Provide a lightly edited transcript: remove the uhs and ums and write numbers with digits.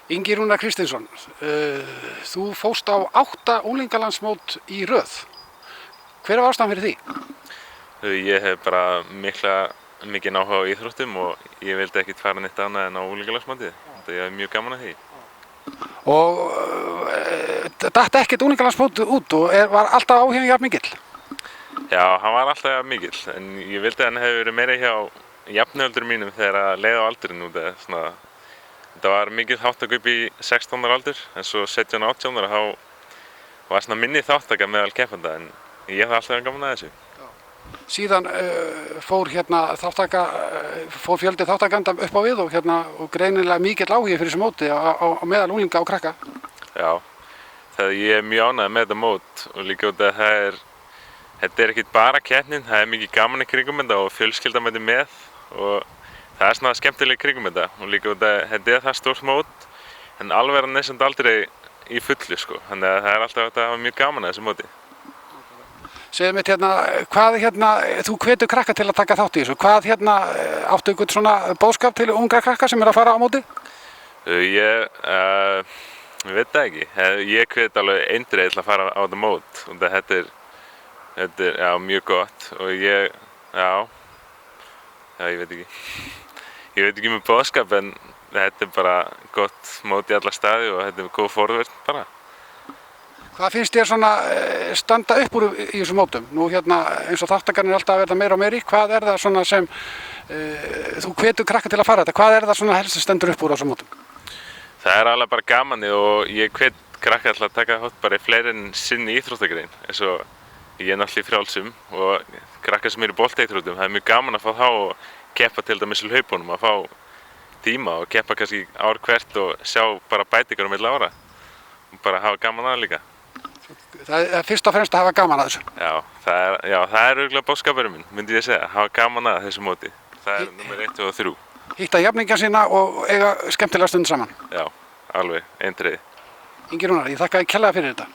Ingi Rúnar Kristinsson, þú fórst á 8 unglingalandsmót í röð. Hver var ástæðan fyrir því? Ég hef bara mikinn áhuga á íþróttum og ég vildi ekkert fara neitt annað en á unglingalandsmótið. Ég hef mjög gaman að því. Og datt ekkert unglingalandsmótið út og var alltaf áhuginn jafn mikill? Já, hann var alltaf jafn mikill, en ég vildi að hann hefði verið meira hjá jafnöldurum mínum þegar að leið á aldurinn út eða svona. Þetta var mikið þátttaka upp í 16 ára aldur, en svo 17 og 18 ára þá var svona minni þáttaka meðal keppenda, en ég hef alltaf gaman að þessu. Síðan fór fjöldi þáttakenda upp á við og greinilega mikill áhugi fyrir þessu móti á meðal unglinga og krakka. Já, ég er mjög ánægður með þetta mót og líka út að þetta er ekkert bara keppnin, það er mikið gaman í kringum þetta og fjölskyldan með og það er svona skemmtileg kringum þetta og líka út að þetta er það stórt mót en alveran er samt aldrei í fullu sko, þannig að það er alltaf að hafa mjög gaman að þessu móti. Segðu mér hvað þú hvetur krakka til að taka þátt í þessu, áttu ykkur svona boðskap til unga krakka sem að fara á móti? Ég veit það ekki, ég hvet alveg eindregið til að fara á þetta mót og þetta er mjög gott og ég veit ekki. Ég veit ekki með boðskap en þetta er bara gott mót í alla staði og þetta er góð forvörn bara. Hvað finnst þér svona standa upp úr í þessum mótum? Nú eins og þáttakarnir er alltaf að verða meira og meiri, hvað er það svona sem þú hvetur krakka til að fara þetta? Hvað er það svona helst sem stendur upp úr á þessum mótum? Það er alveg bara gaman og ég hvet krakka til að taka þátt bara í fleiri en sinni íþróttagrein eins og ég er náttúrulega í frjálsum og krakka sem eru í boltaíþróttum, það er mjög gaman að fá þá og keppa til dæmis í hlaupunum, að fá tíma og keppa kannski ár hvert og sjá bara bætingar á milli ára og bara hafa gaman að það líka. Það er fyrst og fremst að hafa gaman að þessu? Já, það er örugglega boðskapurinn minn, myndi ég segja, hafa gaman að þessu móti. Það er númer 1 og 3. Hitta jafningja sína og eiga skemmtilega stund saman? Já, alveg, eindregið. Ingi Rúnar, ég þakka þér kærlega fyrir þetta.